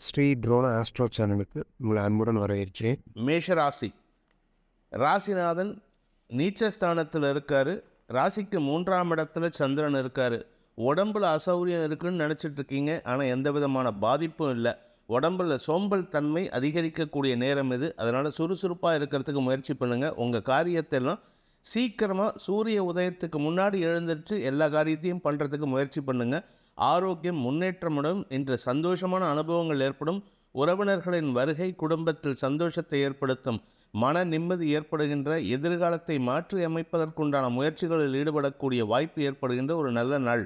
Sri ட்ரோன astro சேனலுக்கு உங்களை அன்புடன் வரவேற்கிறேன். மேஷ ராசி. ராசிநாதன் நீச்சஸ்தானத்தில் இருக்கார். ராசிக்கு 3ஆம் இடத்துல சந்திரன் இருக்கார். உடம்பில் அசௌரியம் இருக்குன்னு நினச்சிட்டு இருக்கீங்க. ஆனால் எந்த விதமான பாதிப்பும் இல்லை. உடம்பில் சோம்பல் தன்மை அதிகரிக்கக்கூடிய நேரம் இது. அதனால் சுறுசுறுப்பாக இருக்கிறதுக்கு முயற்சி பண்ணுங்கள். உங்கள் காரியத்தெல்லாம் சீக்கிரமாக சூரிய உதயத்துக்கு முன்னாடி எழுந்திரிச்சு எல்லா காரியத்தையும் பண்ணுறதுக்கு முயற்சி பண்ணுங்கள். ஆரோக்கியம் முன்னேற்றமுடன் இன்று சந்தோஷமான அனுபவங்கள் ஏற்படும். உறவினர்களின் வருகை குடும்பத்தில் சந்தோஷத்தை ஏற்படுத்தும். மன நிம்மதி ஏற்படுகின்ற, எதிர்காலத்தை மாற்றி அமைப்பதற்குண்டான முயற்சிகளில் ஈடுபடக்கூடிய வாய்ப்பு ஏற்படுகின்ற ஒரு நல்ல நாள்.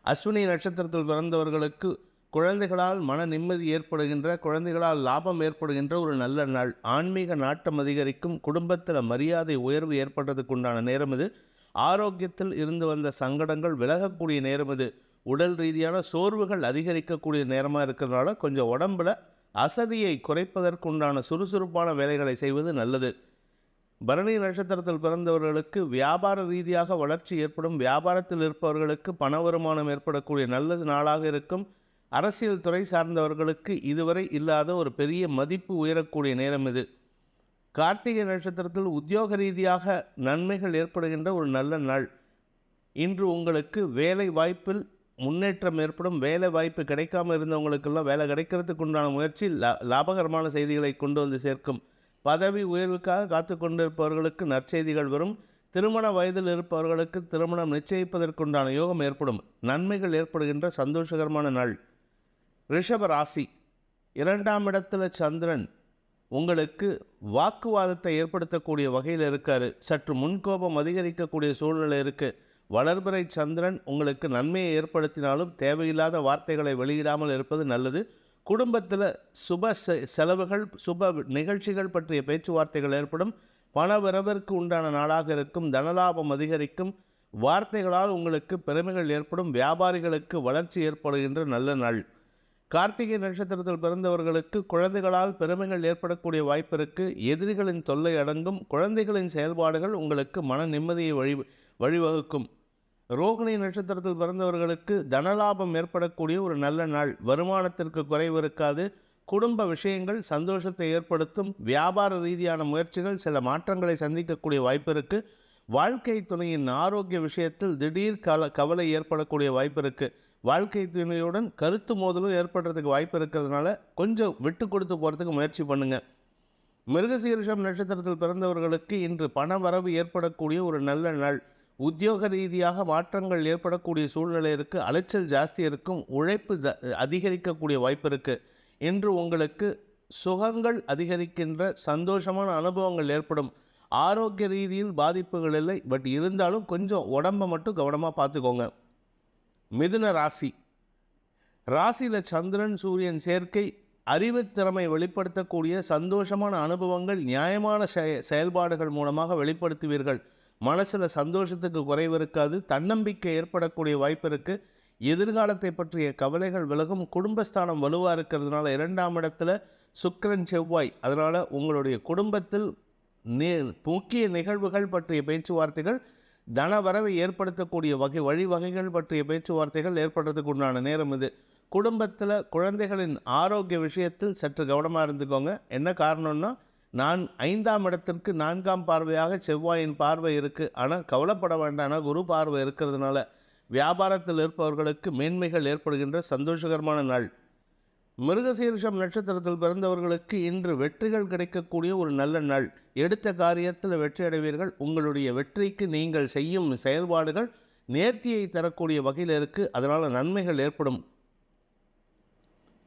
அஸ்வினி நட்சத்திரத்தில் பிறந்தவர்களுக்கு குழந்தைகளால் மன நிம்மதி ஏற்படுகின்ற, குழந்தைகளால் லாபம் ஏற்படுகின்ற ஒரு நல்ல நாள். ஆன்மீக நாட்டம் அதிகரிக்கும். குடும்பத்தில் மரியாதை உயர்வு ஏற்படுறதுக்குண்டான நேரம் இது. ஆரோக்கியத்தில் இருந்து வந்த சங்கடங்கள் விலகக்கூடிய நேரம் இது. உடல் ரீதியான சோர்வுகள் அதிகரிக்கக்கூடிய நேரமாக இருக்கிறதுனால கொஞ்சம் உடம்பில் அசதியை குறைப்பதற்குண்டான சுறுசுறுப்பான வேலைகளை செய்வது நல்லது. பரணி நட்சத்திரத்தில் பிறந்தவர்களுக்கு வியாபார ரீதியாக வளர்ச்சி ஏற்படும். வியாபாரத்தில் இருப்பவர்களுக்கு பண வருமானம் ஏற்படக்கூடிய நல்லது நாளாக இருக்கும். அரசியல் துறை சார்ந்தவர்களுக்கு இதுவரை இல்லாத ஒரு பெரிய மதிப்பு உயரக்கூடிய நேரம் இது. கார்த்திகை நட்சத்திரத்தில் உத்தியோக ரீதியாக நன்மைகள் ஏற்படுகின்ற ஒரு நல்ல நாள். இன்று உங்களுக்கு வேலை வாய்ப்பில் முன்னேற்றம் ஏற்படும். வேலை வாய்ப்பு கிடைக்காமல் இருந்தவங்களுக்கெல்லாம் வேலை கிடைக்கிறதுக்கு உண்டான முயற்சி லாபகரமான செய்திகளை கொண்டு வந்து சேர்க்கும். பதவி உயர்வுக்காக காத்து கொண்டிருப்பவர்களுக்கு நற்செய்திகள் வரும். திருமண வயதில் இருப்பவர்களுக்கு திருமணம் நிச்சயிப்பதற்குண்டான யோகம் ஏற்படும். நன்மைகள் ஏற்படுகின்ற சந்தோஷகரமான நாள். ரிஷப ராசி. 2ஆம் இடத்துல சந்திரன் உங்களுக்கு வாக்குவாதத்தை ஏற்படுத்தக்கூடிய வகையில் இருக்கார். சற்று முன்கோபம் அதிகரிக்கக்கூடிய சூழ்நிலை இருக்குது. வளர்பிறை சந்திரன் உங்களுக்கு நன்மையை ஏற்படுத்தினாலும் தேவையில்லாத வார்த்தைகளை வெளியிடாமல் இருப்பது நல்லது. குடும்பத்தில் சுப செலவுகள், சுப நிகழ்ச்சிகள் பற்றிய பேச்சுவார்த்தைகள் ஏற்படும். பண வரவிற்கு உண்டான நாளாக இருக்கும். தனலாபம் அதிகரிக்கும். வார்த்தைகளால் உங்களுக்கு பெருமைகள் ஏற்படும். வியாபாரிகளுக்கு வளர்ச்சி ஏற்படுகின்ற நல்ல நாள். கார்த்திகை நட்சத்திரத்தில் பிறந்தவர்களுக்கு குழந்தைகளால் பெருமைகள் ஏற்படக்கூடிய வாய்ப்பு இருக்குது. எதிரிகளின் தொல்லை அடங்கும். குழந்தைகளின் செயல்பாடுகள் உங்களுக்கு மன நிம்மதியை வழிவகுக்கும். ரோகிணி நட்சத்திரத்தில் பிறந்தவர்களுக்கு தனலாபம் ஏற்படக்கூடிய ஒரு நல்ல நாள். வருமானத்திற்கு குறைவு இருக்காது. குடும்ப விஷயங்கள் சந்தோஷத்தை ஏற்படுத்தும். வியாபார ரீதியான முயற்சிகள் சில மாற்றங்களை சந்திக்கக்கூடிய வாய்ப்பு இருக்குது. வாழ்க்கை துணையின் ஆரோக்கிய விஷயத்தில் திடீர் கவலை ஏற்படக்கூடிய வாய்ப்பு இருக்குது. வாழ்க்கை துணையுடன் கருத்து மோதலும் ஏற்படுறதுக்கு வாய்ப்பு இருக்கிறதுனால கொஞ்சம் விட்டு கொடுத்து போகிறதுக்கு முயற்சி பண்ணுங்கள். மிருகசீரிஷம் நட்சத்திரத்தில் பிறந்தவர்களுக்கு இன்று பண வரவு ஏற்படக்கூடிய ஒரு நல்ல நாள். உத்தியோக ரீதியாக மாற்றங்கள் ஏற்படக்கூடிய சூழ்நிலை இருக்குது. அலைச்சல் ஜாஸ்தி இருக்கும். உழைப்பு அதிகரிக்கக்கூடிய வாய்ப்பு இருக்குது. இன்று உங்களுக்கு சுகங்கள் அதிகரிக்கின்ற சந்தோஷமான அனுபவங்கள் ஏற்படும். ஆரோக்கிய ரீதியில் பாதிப்புகள் இல்லை. பட் இருந்தாலும் கொஞ்சம் உடம்பை மட்டும் கவனமாக பார்த்துக்கோங்க. மிதுன ராசி. ராசியில் சந்திரன் சூரியன் சேர்க்கை அறிவுத்திறமை வெளிப்படுத்தக்கூடிய சந்தோஷமான அனுபவங்கள் நியாயமான செயல்பாடுகள் மூலமாக வெளிப்படுத்துவீர்கள். மனசில் சந்தோஷத்துக்கு குறைவு இருக்காது. தன்னம்பிக்கை ஏற்படக்கூடிய வாய்ப்பு இருக்குது. எதிர்காலத்தை பற்றிய கவலைகள் விலகும். குடும்பஸ்தானம் வலுவாக இருக்கிறதுனால 2ஆம் இடத்துல சுக்கிரன் செவ்வாய். அதனால் உங்களுடைய குடும்பத்தில் முக்கிய நிகழ்வுகள் பற்றிய பேச்சுவார்த்தைகள், தனவரவை ஏற்படுத்தக்கூடிய வழிவகைகள் பற்றிய பேச்சுவார்த்தைகள் ஏற்படுறதுக்கு உண்டான நேரம் இது. குடும்பத்தில் குழந்தைகளின் ஆரோக்கிய விஷயத்தில் சற்று கவனமாக இருந்துக்கோங்க. என்ன காரணம்னா 5ஆம் இடத்திற்கு 4ஆம் பார்வையாக செவ்வாயின் பார்வை இருக்குது. ஆனால் கவலைப்பட வேண்டாம். குரு பார்வை இருக்கிறதுனால வியாபாரத்தில் இருப்பவர்களுக்கு மேன்மைகள் ஏற்படுகின்ற சந்தோஷகரமான நாள். மிருகசீரிஷம் நட்சத்திரத்தில் பிறந்தவர்களுக்கு இன்று வெற்றிகள் கிடைக்கக்கூடிய ஒரு நல்ல நாள். எடுத்த காரியத்தில் வெற்றி அடைவீர்கள். உங்களுடைய வெற்றிக்கு நீங்கள் செய்யும் செயல்பாடுகள் நேர்த்தியை தரக்கூடிய வகையில் இருக்குது. அதனால் நன்மைகள் ஏற்படும்.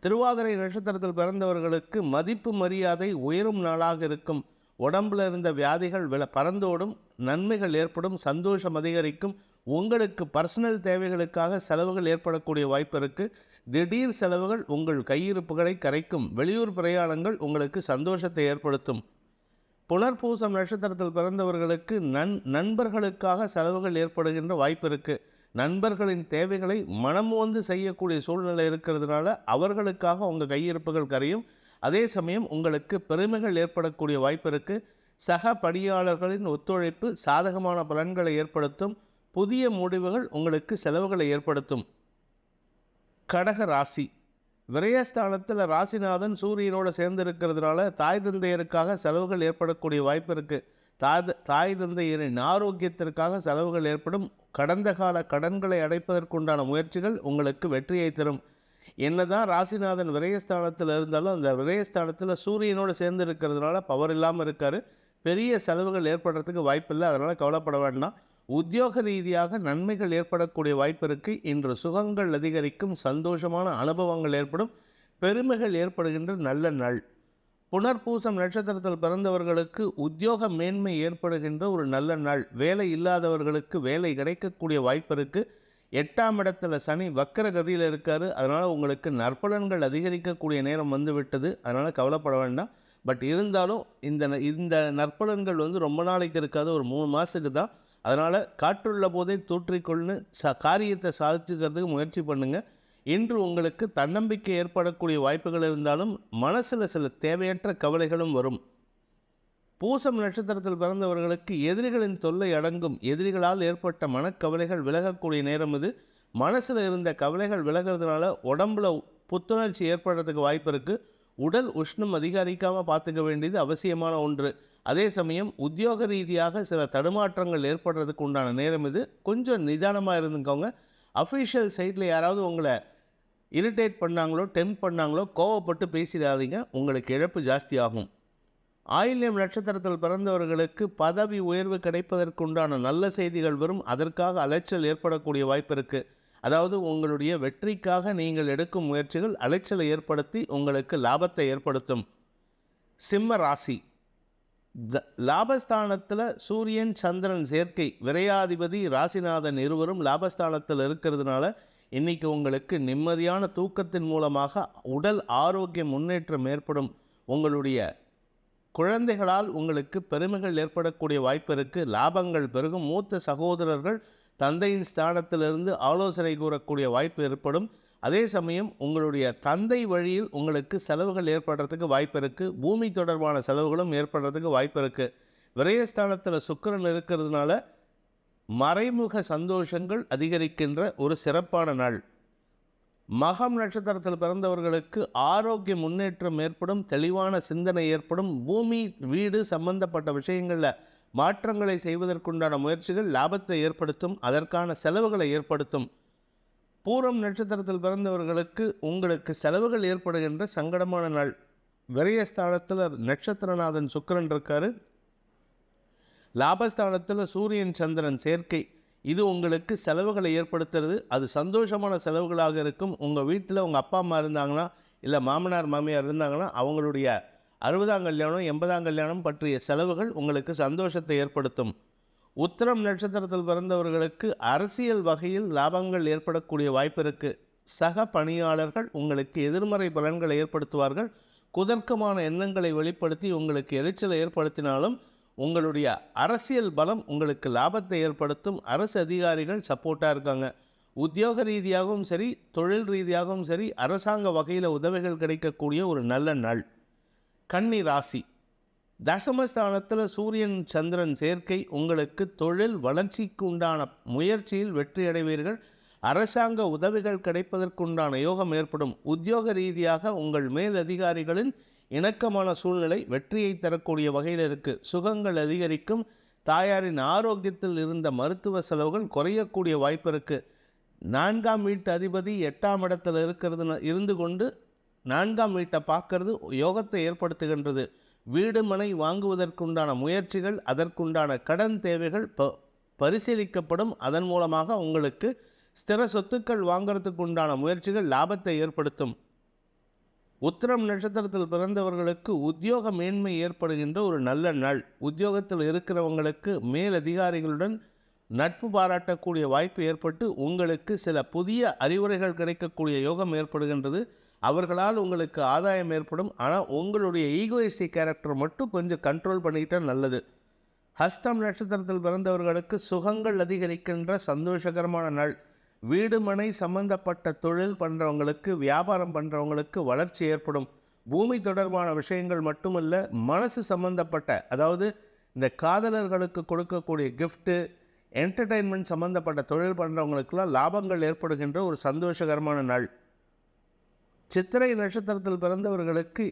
திருவாதிரை நட்சத்திரத்தில் பிறந்தவர்களுக்கு மதிப்பு மரியாதை உயரும் நாளாக இருக்கும். உடம்பில் இருந்த வியாதிகள் பறந்தோடும். நன்மைகள் ஏற்படும். சந்தோஷம் அதிகரிக்கும். உங்களுக்கு பர்சனல் தேவைகளுக்காக செலவுகள் ஏற்படக்கூடிய வாய்ப்பு இருக்குது. திடீர் செலவுகள் உங்கள் கையிருப்புகளை கரைக்கும். வெளியூர் பிரயாணங்கள் உங்களுக்கு சந்தோஷத்தை ஏற்படுத்தும். புனர்பூசம் நட்சத்திரத்தில் பிறந்தவர்களுக்கு நண்பர்களுக்காக செலவுகள் ஏற்படுகின்ற வாய்ப்பு இருக்குது. நண்பர்களின் தேவைகளை மனம் வந்து செய்யக்கூடிய சூழ்நிலை இருக்கிறதுனால அவர்களுக்காக உங்கள் கையிருப்புகள் கரையும். அதே சமயம் உங்களுக்கு பெருமைகள் ஏற்படக்கூடிய வாய்ப்பு இருக்குது. சக பணியாளர்களின் ஒத்துழைப்பு சாதகமான பலன்களை ஏற்படுத்தும். புதிய முடிவுகள் உங்களுக்கு செலவுகளை ஏற்படுத்தும். கடக ராசி. விரயஸ்தானத்தில் ராசிநாதன் சூரியனோட சேர்ந்து இருக்கிறதுனால தாய் தந்தையருக்காக செலவுகள் ஏற்படக்கூடிய வாய்ப்பு இருக்குது. தாய் தந்தையரின் ஆரோக்கியத்திற்காக செலவுகள் ஏற்படும். கடந்த கால கடன்களை அடைப்பதற்குண்டான முயற்சிகள் உங்களுக்கு வெற்றியை தரும். என்னதான் ராசிநாதன் விரயஸ்தானத்தில் இருந்தாலும் அந்த விரயஸ்தானத்தில் சூரியனோடு சேர்ந்து இருக்கிறதுனால பவர் இல்லாமல் இருக்கார். பெரிய செலவுகள் ஏற்படுறதுக்கு வாய்ப்பில்லை, அதனால் கவலைப்பட வேண்டாம். உத்தியோக ரீதியாக நன்மைகள் ஏற்படக்கூடிய வாய்ப்பு இருக்குது. இன்று சுகங்கள் அதிகரிக்கும், சந்தோஷமான அனுபவங்கள் ஏற்படும், பெருமைகள் ஏற்படுகின்ற நல்ல நாள். புனர்பூசம் நட்சத்திரத்தில் பிறந்தவர்களுக்கு உத்தியோக மேன்மை ஏற்படுகின்ற ஒரு நல்ல நாள். வேலை இல்லாதவர்களுக்கு வேலை கிடைக்கக்கூடிய வாய்ப்பு இருக்குது. 8ஆம் இடத்துல சனி வக்கர கதியில் இருக்கார். அதனால் உங்களுக்கு நற்பலன்கள் அதிகரிக்கக்கூடிய நேரம் வந்து விட்டது. அதனால் கவலைப்பட வேண்டாம். பட் இருந்தாலும் இந்த நற்பலன்கள் ரொம்ப நாளைக்கு இருக்காது, ஒரு 3 மாதத்துக்கு தான். அதனால் காற்றுள்ள போதே தூற்றிக்கொள்ளு காரியத்தை சாதிச்சுக்கிறதுக்கு முயற்சி பண்ணுங்கள். இன்று உங்களுக்கு தன்னம்பிக்கை ஏற்படக்கூடிய வாய்ப்புகள் இருந்தாலும் மனசில் சில தேவையற்ற கவலைகளும் வரும். பூசம் நட்சத்திரத்தில் பிறந்தவர்களுக்கு எதிரிகளின் தொல்லை அடங்கும். எதிரிகளால் ஏற்பட்ட மனக்கவலைகள் விலகக்கூடிய நேரம் இது. மனசில் இருந்த கவலைகள் விலகிறதுனால உடம்புல புத்துணர்ச்சி ஏற்படுறதுக்கு வாய்ப்பு இருக்குது. உடல் உஷ்ணம் அதிகரிக்காமல் பார்த்துக்க வேண்டியது அவசியமான ஒன்று. அதே சமயம் உத்தியோக ரீதியாக சில தடுமாற்றங்கள் ஏற்படுறதுக்கு உண்டான நேரம் இது. கொஞ்சம் நிதானமாக இருந்துக்கோங்க. அஃபிஷியல் சைட்டில் யாராவது உங்களை இரிட்டேட் பண்ணாங்களோ, டெம்ப் பண்ணாங்களோ, கோவப்பட்டு பேசிடாதீங்க, உங்களுக்கு இழப்பு ஜாஸ்தி ஆகும். ஆயில்யம் நட்சத்திரத்தில் பிறந்தவர்களுக்கு பதவி உயர்வு கிடைப்பதற்குண்டான நல்ல செய்திகள் வரும். அதற்காக அலைச்சல் ஏற்படக்கூடிய வாய்ப்பு இருக்குது. அதாவது உங்களுடைய வெற்றிக்காக நீங்கள் எடுக்கும் முயற்சிகள் அலைச்சலை ஏற்படுத்தி உங்களுக்கு லாபத்தை ஏற்படுத்தும். சிம்ம ராசி. லாபஸ்தானத்தில் சூரியன் சந்திரன் சேர்க்கை, விரையாதிபதி ராசிநாதன் இருவரும் லாபஸ்தானத்தில் இருக்கிறதுனால இன்றைக்கி உங்களுக்கு நிம்மதியான தூக்கத்தின் மூலமாக உடல் ஆரோக்கிய முன்னேற்றம் ஏற்படும். உங்களுடைய குழந்தைகளால் உங்களுக்கு பெருமைகள் ஏற்படக்கூடிய வாய்ப்பு இருக்குது. லாபங்கள் பெருகும். மூத்த சகோதரர்கள் தந்தையின் ஸ்தானத்திலிருந்து ஆலோசனை கூறக்கூடிய வாய்ப்பு ஏற்படும். அதே சமயம் உங்களுடைய தந்தை வழியில் உங்களுக்கு செலவுகள் ஏற்படுறதுக்கு வாய்ப்பு இருக்குது. பூமி தொடர்பான செலவுகளும் ஏற்படுறதுக்கு வாய்ப்பு இருக்குது. விரயஸ்தானத்தில் சுக்கிரன் இருக்கிறதுனால மறைமுக சந்தோஷங்கள் அதிகரிக்கின்ற ஒரு சிறப்பான நாள். மகம் நட்சத்திரத்தில் பிறந்தவர்களுக்கு ஆரோக்கிய முன்னேற்றம் ஏற்படும், தெளிவான சிந்தனை ஏற்படும். பூமி வீடு சம்பந்தப்பட்ட விஷயங்களில் மாற்றங்களை செய்வதற்குண்டான முயற்சிகள் லாபத்தை ஏற்படுத்தும், அதற்கான செலவுகளை ஏற்படுத்தும். பூரம் நட்சத்திரத்தில் பிறந்தவர்களுக்கு உங்களுக்கு செலவுகள் ஏற்படுகின்ற சங்கடமான நாள். விரயஸ்தானத்தில் நட்சத்திரநாதன் சுக்கிரன் இருக்கார். லாபஸ்தானத்தில் சூரியன் சந்திரன் சேர்க்கை, இது உங்களுக்கு செலவுகளை ஏற்படுத்துறது. அது சந்தோஷமான செலவுகளாக இருக்கும். உங்கள் வீட்டில் உங்கள் அப்பா அம்மா இருந்தாங்கன்னா, இல்லை மாமனார் மாமியார் இருந்தாங்கன்னா, அவங்களுடைய 60ஆம் கல்யாணம் 80ஆம் கல்யாணம் பற்றிய செலவுகள் உங்களுக்கு சந்தோஷத்தை ஏற்படுத்தும். உத்திரம் நட்சத்திரத்தில் பிறந்தவர்களுக்கு அரசியல் வகையில் லாபங்கள் ஏற்படக்கூடிய வாய்ப்பு இருக்குது. சக பணியாளர்கள் உங்களுக்கு எதிர்மறை பலன்களை ஏற்படுத்துவார்கள். குதர்க்கமான எண்ணங்களை வெளிப்படுத்தி உங்களுக்கு எரிச்சலை ஏற்படுத்தினாலும் உங்களுடைய அரசியல் பலம் உங்களுக்கு லாபத்தை ஏற்படுத்தும். அரசு அதிகாரிகள் சப்போர்ட்டாக இருக்காங்க. உத்தியோக ரீதியாகவும் சரி, தொழில் ரீதியாகவும் சரி, அரசாங்க வகையில் உதவிகள் கிடைக்கக்கூடிய ஒரு நல்ல நாள். கன்னி ராசி. தசமஸ்தானத்தில் சூரியன் சந்திரன் சேர்க்கை உங்களுக்கு தொழில் வளர்ச்சிக்கு உண்டான முயற்சியில் வெற்றி அடைவீர்கள். அரசாங்க உதவிகள் கிடைப்பதற்குண்டான யோகம் ஏற்படும். உத்தியோக ரீதியாக உங்கள் மேல் அதிகாரிகளின் இணக்கமான சூழ்நிலை வெற்றியை தரக்கூடிய வகையில் இருக்குது. சுகங்கள் அதிகரிக்கும். தாயாரின் ஆரோக்கியத்தில் இருந்த மருத்துவ செலவுகள் குறையக்கூடிய வாய்ப்பு இருக்குது. 4ஆம் வீட்டு அதிபதி 8ஆம் இடத்தில் இருந்து கொண்டு 4ஆம் வீட்டை பார்க்கறது யோகத்தை ஏற்படுத்துகின்றது. வீடு மனை வாங்குவதற்குண்டான முயற்சிகள், அதற்குண்டான கடன் தேவைகள் பரிசீலிக்கப்படும். அதன் மூலமாக உங்களுக்கு ஸ்திர சொத்துக்கள் வாங்கிறதுக்கு உண்டான முயற்சிகள் லாபத்தை ஏற்படுத்தும். உத்திரம் நட்சத்திரத்தில் பிறந்தவர்களுக்கு உத்தியோக மேன்மை ஏற்படுகின்ற ஒரு நல்ல நாள். உத்தியோகத்தில் இருக்கிறவங்களுக்கு மேலதிகாரிகளுடன் நட்பு பாராட்டக்கூடிய வாய்ப்பு ஏற்பட்டு உங்களுக்கு சில புதிய அறிவுரைகள் கிடைக்கக்கூடிய யோகம் ஏற்படுகின்றது. அவர்களால் உங்களுக்கு ஆதாயம் ஏற்படும். ஆனால் உங்களுடைய ஈகோயிஸ்டிக் கேரக்டர் மட்டும் கொஞ்சம் கண்ட்ரோல் பண்ணிக்கிட்டால் நல்லது. ஹஸ்தம் நட்சத்திரத்தில் பிறந்தவர்களுக்கு சுகங்கள் அதிகரிக்கின்ற சந்தோஷகரமான நாள். வீடு மனை சம்பந்தப்பட்ட தொழில் பண்ணுறவங்களுக்கு, வியாபாரம் பண்ணுறவங்களுக்கு வளர்ச்சி ஏற்படும். பூமி தொடர்பான விஷயங்கள் மட்டுமல்ல, மனசு சம்பந்தப்பட்ட, அதாவது இந்த காதலர்களுக்கு கொடுக்கக்கூடிய கிஃப்ட்டு, என்டர்டெயின்மெண்ட் சம்பந்தப்பட்ட தொழில் பண்ணுறவங்களுக்கெல்லாம் லாபங்கள் ஏற்படுகின்ற ஒரு சந்தோஷகரமான நாள். சித்திரை நட்சத்திரத்தில் பிறந்தவர்களுக்கு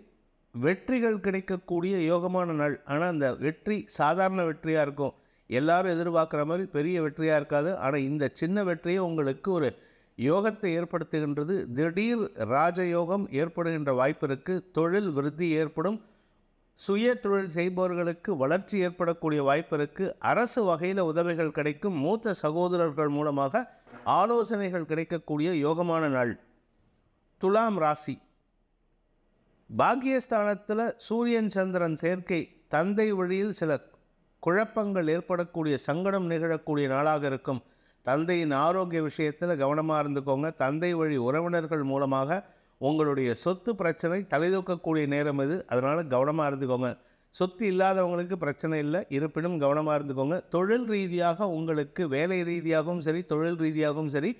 வெற்றிகள் கிடைக்கக்கூடிய யோகமான நாள். ஆனால் அந்த வெற்றி சாதாரண வெற்றியாக இருக்கும். எல்லாரும் எதிர்பார்க்குற மாதிரி பெரிய வெற்றியாக இருக்காது. ஆனால் இந்த சின்ன வெற்றியே உங்களுக்கு ஒரு யோகத்தை ஏற்படுத்துகின்றது. திடீர் ராஜயோகம் ஏற்படுகின்ற வாய்ப்பு இருக்குது. தொழில் விருத்தி ஏற்படும். சுய தொழில் செய்பவர்களுக்கு வளர்ச்சி ஏற்படக்கூடிய வாய்ப்பு இருக்குது. அரசு வகையில் உதவிகள் கிடைக்கும். மூத்த சகோதரர்கள் மூலமாக ஆலோசனைகள் கிடைக்கக்கூடிய யோகமான நாள். துலாம் ராசி. பாக்கியஸ்தானத்தில் சூரியன் சந்திரன் சேர்க்கை தந்தை வழியில் சில குழப்பங்கள் ஏற்படக்கூடிய சங்கடம் நிகழக்கூடிய நாளாக இருக்கும். தந்தையின் ஆரோக்கிய விஷயத்தில் கவனமாக இருந்துக்கோங்க. தந்தை வழி உறவினர்கள் மூலமாக உங்களுடைய சொத்து பிரச்சனை தலைதூக்கக்கூடிய நேரம் இது. அதனால் கவனமாக இருந்துக்கோங்க. சொத்து இல்லாதவங்களுக்கு பிரச்சனை இல்லை, இருப்பினும் கவனமாக இருந்துக்கோங்க. தொழில் ரீதியாக உங்களுக்கு வேலை ரீதியாகவும் சரி தொழில் ரீதியாகவும் சரி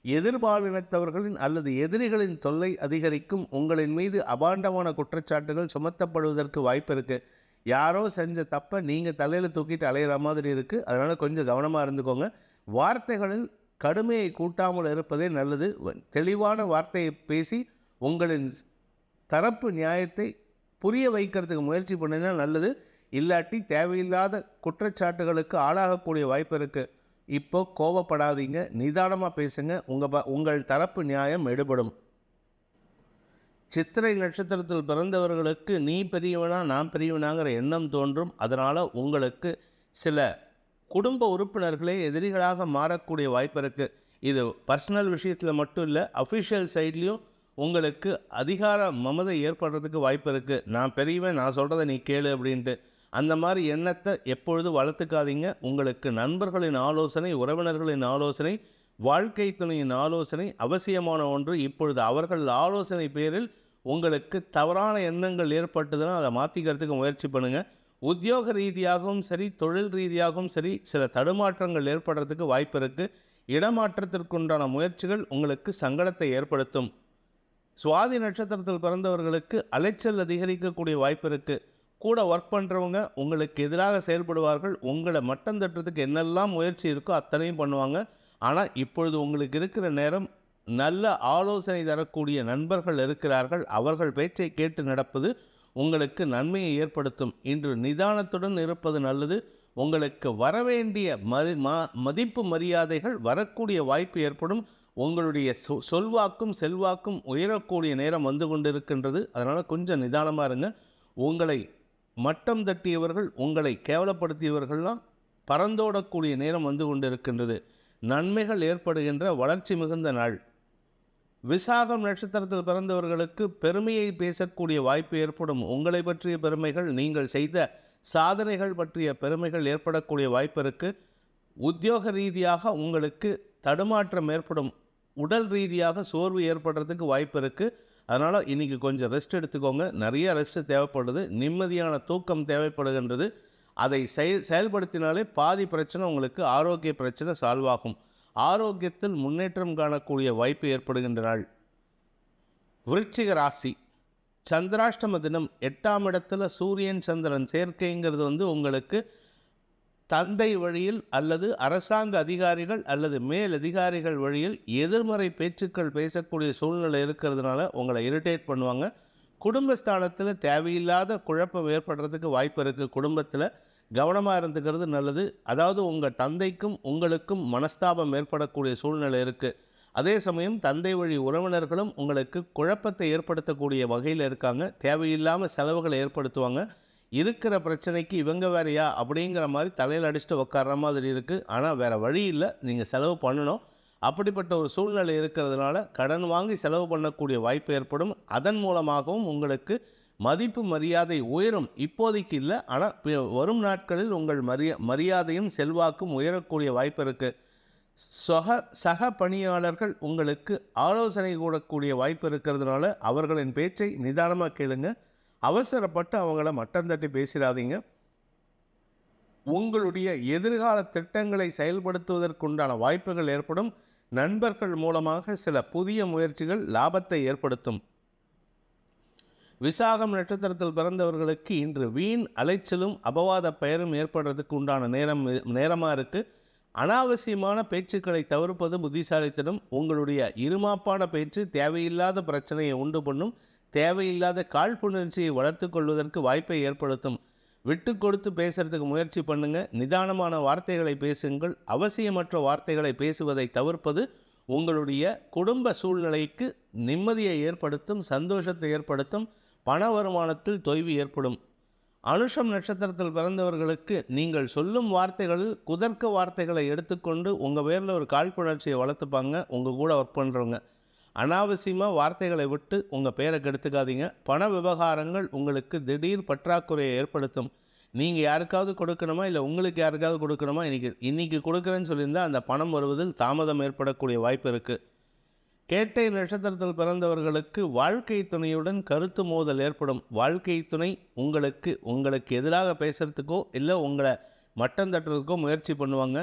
எதிர்பாலினத்தவர்களின் அல்லது எதிரிகளின் தொல்லை அதிகரிக்கும். உங்களின் மீது அபாண்டமான குற்றச்சாட்டுகள் சுமத்தப்படுவதற்கு வாய்ப்பு இருக்குது. யாரோ செஞ்ச தப்பை நீங்கள் தலையில் தூக்கிட்டு அலையிற மாதிரி இருக்குது. அதனால் கொஞ்சம் கவனமாக இருந்துக்கோங்க. வார்த்தைகளில் கடுமையை கூட்டாமல் இருப்பதே நல்லது. தெளிவான வார்த்தையை பேசி உங்களின் தரப்பு நியாயத்தை புரிய வைக்கிறதுக்கு முயற்சி பண்ணினா நல்லது. இல்லாட்டி தேவையில்லாத குற்றச்சாட்டுகளுக்கு ஆளாகக்கூடிய வாய்ப்பு இருக்குது. இப்போ கோபப்படாதீங்க, நிதானமாக பேசுங்க. உங்கள் தரப்பு நியாயம் எடுபடும். சித்திரை நட்சத்திரத்தில் பிறந்தவர்களுக்கு நீ பெரியவனா நான் பெரியவனாங்கிற எண்ணம் தோன்றும். அதனால் உங்களுக்கு சில குடும்ப உறுப்பினர்களே எதிரிகளாக மாறக்கூடிய வாய்ப்பு இருக்குது. இது பர்சனல் விஷயத்தில் மட்டும் இல்லை, அஃபிஷியல் சைட்லேயும் உங்களுக்கு அதிகார மமதை ஏற்படுறதுக்கு வாய்ப்பு இருக்குது. நான் பெரியவன், நான் சொல்கிறத நீ கேளு அப்படின்ட்டு. அந்த மாதிரி எண்ணத்தை எப்பொழுதும் வளர்த்துக்காதீங்க. உங்களுக்கு நண்பர்களின் ஆலோசனை, உறவினர்களின் ஆலோசனை, வாழ்க்கை துணையின் ஆலோசனை அவசியமான ஒன்று. இப்பொழுது அவர்கள் ஆலோசனை பேரில் உங்களுக்கு தவறான எண்ணங்கள் ஏற்பட்டதுன்னா அதை மாற்றிக்கிறதுக்கு முயற்சி பண்ணுங்கள். உத்தியோக ரீதியாகவும் சரி தொழில் ரீதியாகவும் சரி சில தடுமாற்றங்கள் ஏற்படுறதுக்கு வாய்ப்பு இருக்குது. இடமாற்றத்திற்குண்டான முயற்சிகள் உங்களுக்கு சங்கடத்தை ஏற்படுத்தும். சுவாதி நட்சத்திரத்தில் பிறந்தவர்களுக்கு அலைச்சல் அதிகரிக்கக்கூடிய வாய்ப்பு இருக்குது. கூட ஒர்க் பண்ணுறவங்க உங்களுக்கு எதிராக செயல்படுவார்கள். உங்களை மட்டம் தட்டுறதுக்கு என்னெல்லாம் முயற்சி இருக்கோ அத்தனையும் பண்ணுவாங்க. ஆனால் இப்பொழுது உங்களுக்கு இருக்கிற நேரம் நல்ல ஆலோசனை தரக்கூடிய நண்பர்கள் இருக்கிறார்கள். அவர்கள் பேச்சை கேட்டு நடப்பது உங்களுக்கு நன்மையை ஏற்படுத்தும். இன்று நிதானத்துடன் இருப்பது நல்லது. உங்களுக்கு வரவேண்டிய மதிப்பு மரியாதைகள் வரக்கூடிய வாய்ப்பு ஏற்படும். உங்களுடைய சொல்வாக்கும் செல்வாக்கும் உயரக்கூடிய நேரம் வந்து கொண்டிருக்கின்றது. அதனால் கொஞ்சம் நிதானமாக இருங்க. உங்களை மட்டம் தட்டியவர்கள், உங்களை கேவலப்படுத்தியவர்கள்லாம் பறந்தோடக்கூடிய நேரம் வந்து கொண்டிருக்கின்றது. நன்மைகள் ஏற்படுகின்ற வளர்ச்சி மிகுந்த நாள். விசாகம் நட்சத்திரத்தில் பிறந்தவர்களுக்கு பெருமையை பேசக்கூடிய வாய்ப்பு ஏற்படும். உங்களை பற்றிய பெருமைகள், நீங்கள் செய்த சாதனைகள் பற்றிய பெருமைகள் ஏற்படக்கூடிய வாய்ப்பு இருக்குது. உத்தியோக ரீதியாக உங்களுக்கு தடுமாற்றம் ஏற்படும். உடல் ரீதியாக சோர்வு ஏற்படுறதுக்கு வாய்ப்பு இருக்குது. அதனால் இன்றைக்கி கொஞ்சம் ரெஸ்ட் எடுத்துக்கோங்க. நிறைய ரெஸ்ட் தேவைப்படுது. நிம்மதியான தூக்கம் தேவைப்படுகின்றது. அதை செயல்படுத்தினாலே பாதி பிரச்சனை உங்களுக்கு ஆரோக்கிய பிரச்சனை சால்வ் ஆகும். ஆரோக்கியத்தில் முன்னேற்றம் காணக்கூடிய வாய்ப்பு ஏற்படுகின்ற நாள். விருச்சிக ராசி. சந்திராஷ்டம தினம். 8ஆம் இடத்துல சூரியன் சந்திரன் சேர்க்கைங்கிறது உங்களுக்கு தந்தை வழியில் அல்லது அரசாங்க அதிகாரிகள் அல்லது மேல் அதிகாரிகள் வழியில் எதிர்மறை பேச்சுக்கள் பேசக்கூடிய சூழ்நிலை இருக்கிறதுனால உங்களை இரிட்டேட் பண்ணுவாங்க. குடும்பஸ்தானத்தில் தேவையில்லாத குழப்பம் ஏற்படுறதுக்கு வாய்ப்பு இருக்குது. குடும்பத்தில் கவனமாக இருந்துக்கிறது நல்லது. அதாவது உங்கள் தந்தைக்கும் உங்களுக்கும் மனஸ்தாபம் ஏற்படக்கூடிய சூழ்நிலை இருக்குது. அதே சமயம் தந்தை வழி உறவினர்களும் உங்களுக்கு குழப்பத்தை ஏற்படுத்தக்கூடிய வகையில் இருக்காங்க. தேவையில்லாமல் செலவுகளை ஏற்படுத்துவாங்க. இருக்கிற பிரச்சனைக்கு இவங்க வேறையா அப்படிங்கிற மாதிரி தலையில் அடிச்சுட்டு உட்கார்ற மாதிரி இருக்குது. ஆனால் வேறு வழி இல்லை, நீங்கள் செலவு பண்ணணும். அப்படிப்பட்ட ஒரு சூழ்நிலை இருக்கிறதுனால கடன் வாங்கி செலவு பண்ணக்கூடிய வாய்ப்பு ஏற்படும். அதன் மூலமாகவும் உங்களுக்கு மதிப்பு மரியாதை உயரும். இப்போதைக்கு இல்லை, ஆனால் வரும் நாட்களில் உங்கள் மரியாதையும் செல்வாக்கும் உயரக்கூடிய வாய்ப்பு இருக்குது. சக பணியாளர்கள் உங்களுக்கு ஆலோசனை கூடக்கூடிய வாய்ப்பு இருக்கிறதுனால அவர்களின் பேச்சை நிதானமாக கேளுங்க. அவசரப்பட்டு அவங்கள மட்டம் தட்டி பேசிடாதீங்க. உங்களுடைய எதிர்கால திட்டங்களை செயல்படுத்துவதற்குண்டான வாய்ப்புகள் ஏற்படும். நண்பர்கள் மூலமாக சில புதிய முயற்சிகள் லாபத்தை ஏற்படுத்தும். விசாகம் நட்சத்திரத்தில் பிறந்தவர்களுக்கு இன்று வீண் அலைச்சலும் அபவாத பெயரும் ஏற்படுறதுக்கு உண்டான நேரமாக இருக்குது. அனாவசியமான பேச்சுக்களை தவிர்ப்பது புத்திசாலித்தனம். உங்களுடைய இருமாப்பான பேச்சு தேவையில்லாத பிரச்சனையை உண்டு பண்ணும். தேவையில்லாத காழ்ப்புணர்ச்சியை வளர்த்து கொள்வதற்கு வாய்ப்பை ஏற்படுத்தும். விட்டு கொடுத்து பேசுறதுக்கு முயற்சி பண்ணுங்க. நிதானமான வார்த்தைகளை பேசுங்கள். அவசியமற்ற வார்த்தைகளை பேசுவதை தவிர்ப்பது உங்களுடைய குடும்ப சூழ்நிலைக்கு நிம்மதியை ஏற்படுத்தும், சந்தோஷத்தை ஏற்படுத்தும். பண வருமானத்தில் தொய்வு ஏற்படும். அனுஷம் நட்சத்திரத்தில் பிறந்தவர்களுக்கு நீங்கள் சொல்லும் வார்த்தைகளில் குதர்க்க வார்த்தைகளை எடுத்துக்கொண்டு உங்கள் பேரில் ஒரு காழ்ப்புணர்ச்சியை வளர்த்துப்பாங்க உங்கள் கூட ஒர்க் பண்ணுறவங்க. அனாவசியமாக வார்த்தைகளை விட்டு உங்கள் பேரை கெடுத்துக்காதீங்க. பண விவகாரங்கள் உங்களுக்கு திடீர் பற்றாக்குறையை ஏற்படுத்தும். நீங்கள் யாருக்காவது கொடுக்கணுமா, இல்லை உங்களுக்கு யாருக்காவது கொடுக்கணுமா, இன்றைக்கி கொடுக்குறேன்னு சொல்லியிருந்தால் அந்த பணம் வருவதில் தாமதம் ஏற்படக்கூடிய வாய்ப்பு இருக்குது. கேட்டை நட்சத்திரத்தில் பிறந்தவர்களுக்கு வாழ்க்கை துணையுடன் கருத்து மோதல் ஏற்படும். வாழ்க்கை துணை உங்களுக்கு எதிராக பேசுகிறதுக்கோ இல்லை உங்களை மட்டம் தட்டுறதுக்கோ முயற்சி பண்ணுவாங்க.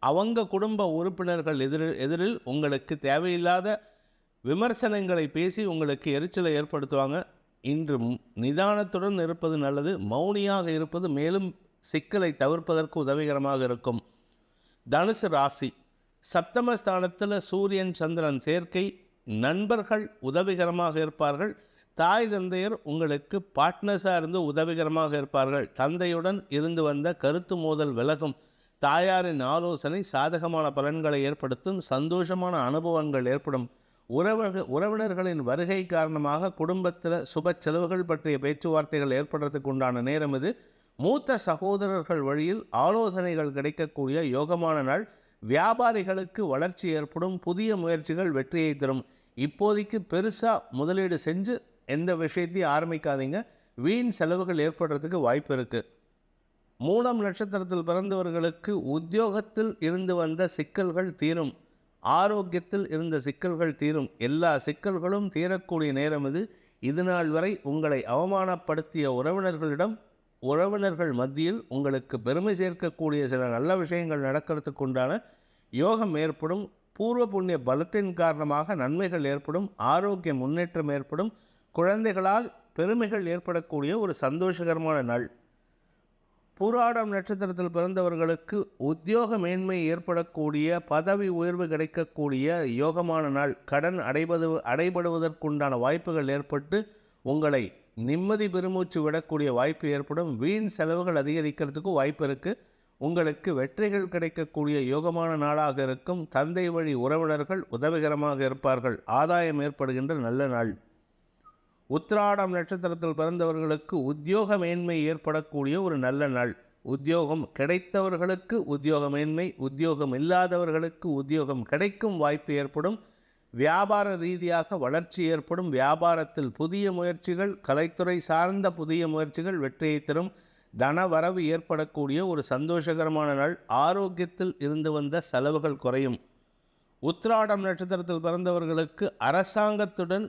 அவங்க குடும்ப உறுப்பினர்கள் எதிரில் உங்களுக்கு தேவையில்லாத விமர்சனங்களை பேசி உங்களுக்கு எரிச்சலை ஏற்படுத்துவாங்க. இன்று நிதானத்துடன் இருப்பது நல்லது. மௌனியாக இருப்பது மேலும் சிக்கலை தவிர்ப்பதற்கு உதவிகரமாக இருக்கும். தனுசு ராசி. சப்தமஸ்தானத்தில் சூரியன் சந்திரன் சேர்க்கை. நண்பர்கள் உதவிகரமாக இருப்பார்கள். தாய் தந்தையர் உங்களுக்கு பார்ட்னர்ஸாக இருந்து உதவிகரமாக இருப்பார்கள். தந்தையுடன் இருந்து வந்த கருத்து மோதல் விலகும். தாயாரின் ஆலோசனை சாதகமான பலன்களை ஏற்படுத்தும். சந்தோஷமான அனுபவங்கள் ஏற்படும். உறவினர்களின் வருகை காரணமாக குடும்பத்தில் சுப செலவுகள் பற்றிய பேச்சுவார்த்தைகள் ஏற்படுறதுக்கு உண்டான நேரம் இது. மூத்த சகோதரர்கள் வழியில் ஆலோசனைகள் கிடைக்கக்கூடிய யோகமான நாள். வியாபாரிகளுக்கு வளர்ச்சி ஏற்படும். புதிய முயற்சிகள் வெற்றியை தரும். இப்போதைக்கு பெருசாக முதலீடு செஞ்சு எந்த விஷயத்தையும் ஆரம்பிக்காதீங்க. வீண் செலவுகள் ஏற்படுறதுக்கு வாய்ப்பு இருக்குது. மூலம் நட்சத்திரத்தில் பிறந்தவர்களுக்கு உத்தியோகத்தில் இருந்து வந்த சிக்கல்கள் தீரும். ஆரோக்கியத்தில் இருந்த சிக்கல்கள் தீரும். எல்லா சிக்கல்களும் தீரக்கூடிய நேரம் இது. இதுநாள் வரை உங்களை அவமானப்படுத்திய உறவினர்கள் மத்தியில் உங்களுக்கு பெருமை சேர்க்கக்கூடிய சில நல்ல விஷயங்கள் நடக்கிறதுக்கு உண்டான யோகம் ஏற்படும். பூர்வ புண்ணிய பலத்தின் காரணமாக நன்மைகள் ஏற்படும். ஆரோக்கிய முன்னேற்றம் ஏற்படும். குழந்தைகளால் பெருமைகள் ஏற்படக்கூடிய ஒரு சந்தோஷகரமான நாள். பூராடம் நட்சத்திரத்தில் பிறந்தவர்களுக்கு உத்தியோக மேன்மை ஏற்படக்கூடிய, பதவி உயர்வு கிடைக்கக்கூடிய யோகமான நாள். கடன் அடைபடுவதற்குண்டான வாய்ப்புகள் ஏற்பட்டு உங்களை நிம்மதி பெருமூச்சு விடக்கூடிய வாய்ப்பு ஏற்படும். வீண் செலவுகள் அதிகரிக்கிறதுக்கு வாய்ப்பு இருக்குது. உங்களுக்கு வெற்றிகள் கிடைக்கக்கூடிய யோகமான நாளாக இருக்கும். தந்தை வழி உறவினர்கள் உதவிகரமாக இருப்பார்கள். ஆதாயம் ஏற்படுகின்ற நல்ல நாள். உத்திராடம் நட்சத்திரத்தில் பிறந்தவர்களுக்கு உத்தியோக மேன்மை ஏற்படக்கூடிய ஒரு நல்ல நாள். உத்தியோகம் கிடைத்தவர்களுக்கு உத்தியோக மேன்மை, உத்தியோகம் இல்லாதவர்களுக்கு உத்தியோகம் கிடைக்கும் வாய்ப்பு ஏற்படும். வியாபார ரீதியாக வளர்ச்சி ஏற்படும். வியாபாரத்தில் புதிய முயற்சிகள், கலைத்துறை சார்ந்த புதிய முயற்சிகள் வெற்றியை தரும். தன வரவு ஏற்படக்கூடிய ஒரு சந்தோஷகரமான நாள். ஆரோக்கியத்தில் இருந்து வந்த செலவுகள் குறையும். உத்திராடம் நட்சத்திரத்தில் பிறந்தவர்களுக்கு அரசாங்கத்துடன்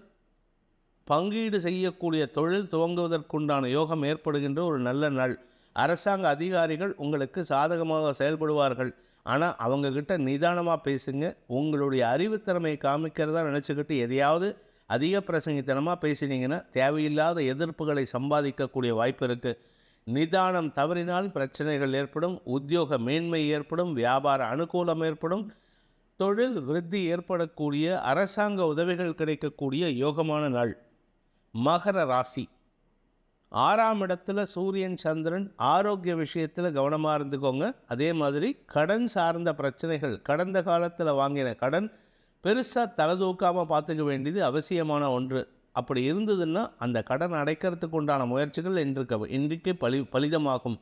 பங்கீடு செய்யக்கூடிய தொழில் துவங்குவதற்குண்டான யோகம் ஏற்படுகின்ற ஒரு நல்ல நாள். அரசாங்க அதிகாரிகள் உங்களுக்கு சாதகமாக செயல்படுவார்கள். ஆனால் அவங்கக்கிட்ட நிதானமாக பேசுங்க. உங்களுடைய அறிவுத்திறமையை காமிக்கிறதா நினச்சிக்கிட்டு எதையாவது அதிக பிரசங்கித்தனமாக பேசினீங்கன்னா தேவையில்லாத எதிர்ப்புகளை சம்பாதிக்கக்கூடிய வாய்ப்பு இருக்குது. நிதானம் தவறினால் பிரச்சனைகள் ஏற்படும். உத்தியோக மேன்மை ஏற்படும். வியாபார அனுகூலம் ஏற்படும். தொழில் விருத்தி ஏற்படக்கூடிய, அரசாங்க உதவிகள் கிடைக்கக்கூடிய யோகமான நாள். மகர ராசி. 6ஆம் இடத்துல சூரியன் சந்திரன். ஆரோக்கிய விஷயத்தில் கவனமாக இருந்துக்கோங்க. அதே மாதிரி கடன் சார்ந்த பிரச்சனைகள், கடந்த காலத்தில் வாங்கின கடன் பெருசாக தலை தூக்காமல் பார்த்துக்க வேண்டியது அவசியமான ஒன்று. அப்படி இருந்ததுன்னா அந்த கடன் அடைக்கிறதுக்கு உண்டான முயற்சிகள் இன்றைக்கு பலிதமாகும்.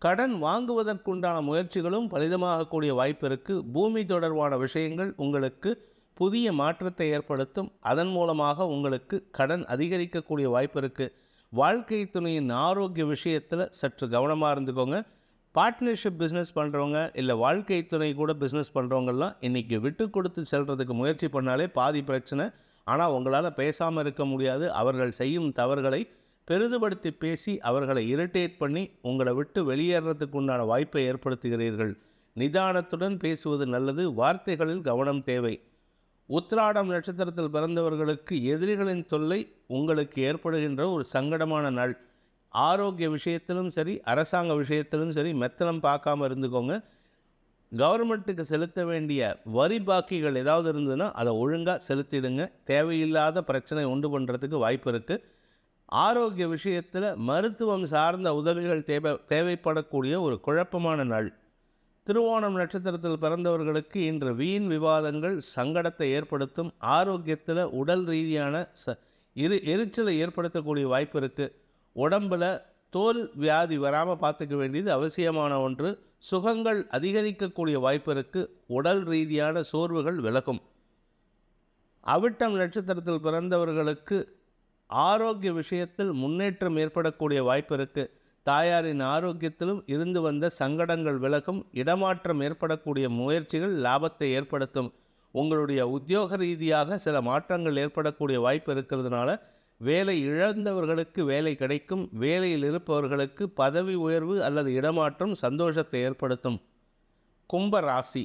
கடன் வாங்குவதற்குண்டான முயற்சிகளும் பலிதமாகக்கூடிய வாய்ப்பு இருக்குது. பூமி தொடர்பான விஷயங்கள் உங்களுக்கு புதிய மாற்றத்தை ஏற்படுத்தும். அதன் மூலமாக உங்களுக்கு கடன் அதிகரிக்கக்கூடிய வாய்ப்பு இருக்குது. வாழ்க்கை துணையின் ஆரோக்கிய விஷயத்தில் சற்று கவனமாக இருந்துக்கோங்க. பார்ட்னர்ஷிப் பிஸ்னஸ் பண்ணுறவங்க, இல்லை வாழ்க்கை துணை கூட பிஸ்னஸ் பண்ணுறவங்கெல்லாம் இன்றைக்கி விட்டு கொடுத்து செல்கிறதுக்கு முயற்சி பண்ணாலே பாதி பிரச்சனை. ஆனால் உங்களால் பேசாமல் இருக்க முடியாது. அவர்கள் செய்யும் தவறுகளை பெரிதுபடுத்தி பேசி அவர்களை இரிட்டேட் பண்ணி உங்களை விட்டு வெளியேறதுக்கு உண்டான வாய்ப்பை ஏற்படுத்துகிறீர்கள். நிதானத்துடன் பேசுவது நல்லது. வார்த்தைகளில் கவனம் தேவை. உத்திராடம் நட்சத்திரத்தில் பிறந்தவர்களுக்கு எதிரிகளின் தொல்லை உங்களுக்கு ஏற்படுகின்ற ஒரு சங்கடமான நாள். ஆரோக்கிய விஷயத்திலும் சரி, அரசாங்க விஷயத்திலும் சரி மெத்தனம் பார்க்காம இருந்துக்கோங்க. கவர்மெண்ட்டுக்கு செலுத்த வேண்டிய வரி பாக்கிகள் ஏதாவது இருந்ததுன்னா அதை ஒழுங்காக செலுத்திடுங்க. தேவையில்லாத பிரச்சனை உண்டு பண்ணுறதுக்கு வாய்ப்பு இருக்குது. ஆரோக்கிய விஷயத்தில் மருத்துவம் சார்ந்த உதவிகள் தேவைப்படக்கூடிய ஒரு குழப்பமான நாள். திருவோணம் நட்சத்திரத்தில் பிறந்தவர்களுக்கு இன்று வீண் விவாதங்கள் சங்கடத்தை ஏற்படுத்தும். ஆரோக்கியத்தில் உடல் ரீதியான எரிச்சலை ஏற்படுத்தக்கூடிய வாய்ப்பு இருக்குது. உடம்பில் தோல் வியாதி வராமல் பார்த்துக்க வேண்டியது அவசியமான ஒன்று. சுகங்கள் அதிகரிக்கக்கூடிய வாய்ப்பு இருக்குது. உடல் ரீதியான சோர்வுகள் விலகும். அவிட்டம் நட்சத்திரத்தில் பிறந்தவர்களுக்கு ஆரோக்கிய விஷயத்தில் முன்னேற்றம் ஏற்படக்கூடிய வாய்ப்பு இருக்குது. தாயாரின் ஆரோக்கியத்திலும் இருந்து வந்த சங்கடங்கள் விலகும். இடமாற்றம் ஏற்படக்கூடிய முயற்சிகள் லாபத்தை ஏற்படுத்தும். உங்களுடைய உத்தியோக ரீதியாக சில மாற்றங்கள் ஏற்படக்கூடிய வாய்ப்பு இருக்கிறதுனால வேலை இழந்தவர்களுக்கு வேலை கிடைக்கும். வேலையில் இருப்பவர்களுக்கு பதவி உயர்வு அல்லது இடமாற்றம் சந்தோஷத்தை ஏற்படுத்தும். கும்ப ராசி.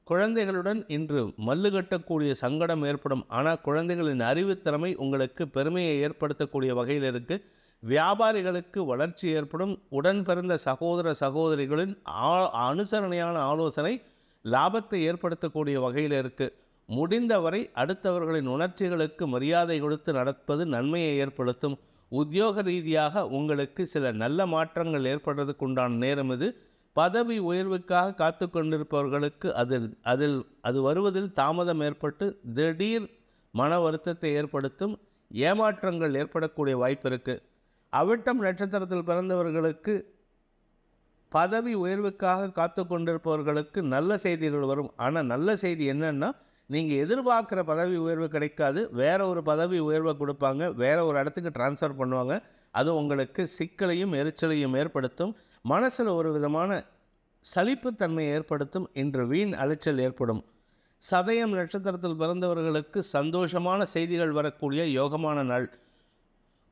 குழந்தைகளுடன் இன்று மல்லு கட்டக்கூடிய சங்கடம் ஏற்படும். ஆனால் குழந்தைகளின் அறிவுத்திறமை உங்களுக்கு பெருமையை ஏற்படுத்தக்கூடிய வகையில் இருக்குது. வியாபாரிகளுக்கு வளர்ச்சி ஏற்படும். உடன் பிறந்த சகோதர சகோதரிகளின் அனுசரணையான ஆலோசனை லாபத்தை ஏற்படுத்தக்கூடிய வகையில் இருக்குது. முடிந்தவரை அடுத்தவர்களின் உணர்ச்சிகளுக்கு மரியாதை கொடுத்து நடப்பது நன்மையை ஏற்படுத்தும். உத்தியோக ரீதியாக உங்களுக்கு சில நல்ல மாற்றங்கள் ஏற்படுறதுக்கு உண்டான நேரம் இது. பதவி உயர்வுக்காக காத்து கொண்டிருப்பவர்களுக்கு அது வருவதில் தாமதம் ஏற்பட்டு திடீர் மன வருத்தத்தை ஏற்படுத்தும். ஏமாற்றங்கள் ஏற்படக்கூடிய வாய்ப்பு இருக்குது. அவிட்டம் நட்சத்திரத்தில் பிறந்தவர்களுக்கு பதவி உயர்வுக்காக காத்து கொண்டிருப்பவர்களுக்கு நல்ல செய்திகள் வரும். ஆனால் நல்ல செய்தி என்னன்னா, நீங்கள் எதிர்பார்க்குற பதவி உயர்வு கிடைக்காது. வேற ஒரு பதவி உயர்வை கொடுப்பாங்க. வேற ஒரு இடத்துக்கு டிரான்ஸ்ஃபர் பண்ணுவாங்க. அது உங்களுக்கு சிக்கலையும் எரிச்சலையும் ஏற்படுத்தும். மனசில் ஒரு விதமான சலிப்புத்தன்மையை ஏற்படுத்தும். இன்று வீண் அலைச்சல் ஏற்படும். சதயம் நட்சத்திரத்தில் பிறந்தவர்களுக்கு சந்தோஷமான செய்திகள் வரக்கூடிய யோகமான நாள்.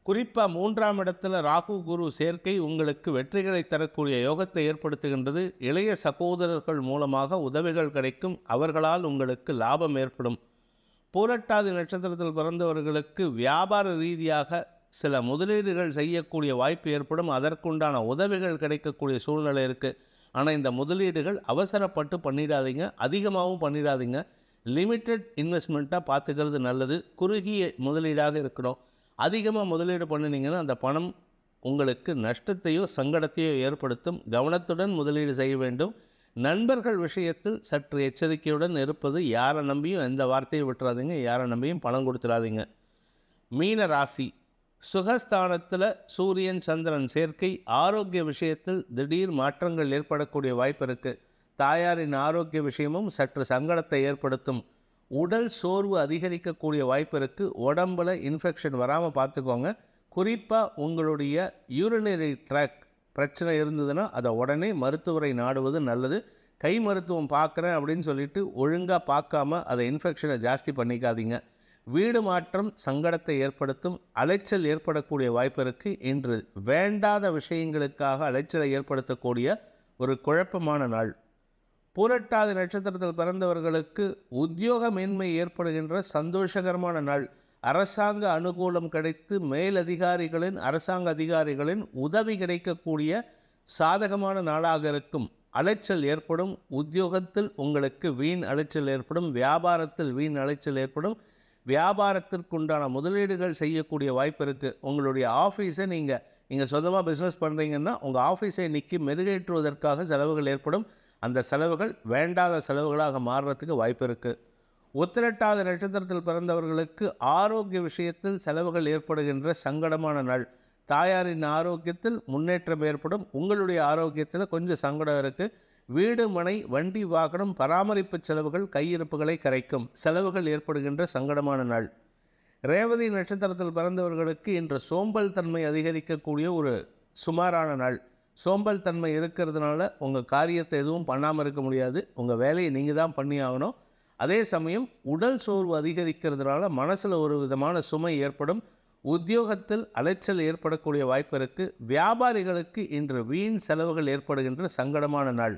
குறிப்பாக 3ஆம் இடத்துல ராகு குரு சேர்க்கை உங்களுக்கு வெற்றிகளை தரக்கூடிய யோகத்தை ஏற்படுத்துகின்றது. இளைய சகோதரர்கள் மூலமாக உதவிகள் கிடைக்கும். அவர்களால் உங்களுக்கு லாபம் ஏற்படும். பூரட்டாதி நட்சத்திரத்தில் பிறந்தவர்களுக்கு வியாபார ரீதியாக சில முதலீடுகள் செய்யக்கூடிய வாய்ப்பு ஏற்படும். அதற்குண்டான உதவிகள் கிடைக்கக்கூடிய சூழ்நிலை இருக்குது. ஆனால் இந்த முதலீடுகள் அவசரப்பட்டு பண்ணிடாதீங்க. அதிகமாகவும் பண்ணிடாதீங்க. லிமிட்டட் இன்வெஸ்ட்மெண்ட்டாக பார்த்துக்கிறது நல்லது. குறுகிய முதலீடாக இருக்கணும். அதிகமாக முதலீடு பண்ணினீங்கன்னா அந்த பணம் உங்களுக்கு நஷ்டத்தையோ சங்கடத்தையோ ஏற்படுத்தும். கவனத்துடன் முதலீடு செய்ய வேண்டும். நண்பர்கள் விஷயத்தில் சற்று எச்சரிக்கையுடன் இருப்பது. யாரை நம்பியும் எந்த வார்த்தையை விட்டுறாதீங்க. யாரை நம்பியும் பணம் கொடுத்துடாதீங்க. மீன ராசி. சுகஸ்தானத்தில் சூரியன் சந்திரன் சேர்க்கை. ஆரோக்கிய விஷயத்தில் திடீர் மாற்றங்கள் ஏற்படக்கூடிய வாய்ப்பு இருக்குது. தாயாரின் ஆரோக்கிய விஷயமும் சற்று சங்கடத்தை ஏற்படுத்தும். உடல் சோர்வு அதிகரிக்கக்கூடிய வாய்ப்பு இருக்குது. உடம்பில் இன்ஃபெக்ஷன் வராமல் பார்த்துக்கோங்க. குறிப்பாக உங்களுடைய யூரினரி ட்ராக் பிரச்சனை இருந்ததுன்னா அதை உடனே மருத்துவரை நாடுவது நல்லது. கை மருத்துவம் பார்க்குறேன் அப்படின்னு சொல்லிட்டு ஒழுங்காக பார்க்காம அதை இன்ஃபெக்ஷனை ஜாஸ்தி பண்ணிக்காதீங்க. வீடு மாற்றம் சங்கடத்தை ஏற்படுத்தும். அலைச்சல் ஏற்படக்கூடிய வாய்ப்பு இருக்குது. இன்று வேண்டாத விஷயங்களுக்காக அலைச்சலை ஏற்படுத்தக்கூடிய ஒரு குழப்பமான நாள். பூரட்டாதி நட்சத்திரத்தில் பிறந்தவர்களுக்கு உத்தியோக மேன்மை ஏற்படுகின்ற சந்தோஷகரமான நாள். அரசாங்க அனுகூலம் கிடைத்து அரசாங்க அதிகாரிகளின் உதவி கிடைக்கக்கூடிய சாதகமான நாளாக இருக்கும். அலைச்சல் ஏற்படும். உத்தியோகத்தில் உங்களுக்கு வீண் அலைச்சல் ஏற்படும். வியாபாரத்தில் வீண் அலைச்சல் ஏற்படும். வியாபாரத்திற்குண்டான முதலீடுகள் செய்யக்கூடிய வாய்ப்பு இருக்குது. உங்களுடைய ஆஃபீஸை நீங்கள் சொந்தமாக பிஸ்னஸ் பண்ணுறீங்கன்னா உங்கள் ஆஃபீஸை இன்றைக்கி மெருகேற்றுவதற்காக செலவுகள் ஏற்படும். அந்த செலவுகள் வேண்டாத செலவுகளாக மாறுறதுக்கு வாய்ப்பு இருக்குது. உத்திரட்டாதி நட்சத்திரத்தில் பிறந்தவர்களுக்கு ஆரோக்கிய விஷயத்தில் செலவுகள் ஏற்படுகின்ற சங்கடமான நாள். தாயாரின் ஆரோக்கியத்தில் முன்னேற்றம் ஏற்படும். உங்களுடைய ஆரோக்கியத்தில் கொஞ்சம் சங்கடம் இருக்குது. வீடு மனை வண்டி வாகனம் பராமரிப்பு செலவுகள் கையிருப்புகளை கரைக்கும். செலவுகள் ஏற்படுகின்ற சங்கடமான நாள். ரேவதி நட்சத்திரத்தில் பிறந்தவர்களுக்கு இன்று சோம்பல் தன்மை அதிகரிக்கக்கூடிய ஒரு சுமாரான நாள். சோம்பல் தன்மை இருக்கிறதுனால உங்கள் காரியத்தை எதுவும் பண்ணாமல் இருக்க முடியாது. உங்கள் வேலையை நீங்கள் தான் பண்ணி ஆகணும். அதே சமயம் உடல் சோர்வு அதிகரிக்கிறதுனால மனசில் ஒரு விதமான சுமை ஏற்படும். உத்தியோகத்தில் அலைச்சல் ஏற்படக்கூடிய வாய்ப்பு இருக்குது. வியாபாரிகளுக்கு இன்று வீண் செலவுகள் ஏற்படுகின்ற சங்கடமான நாள்.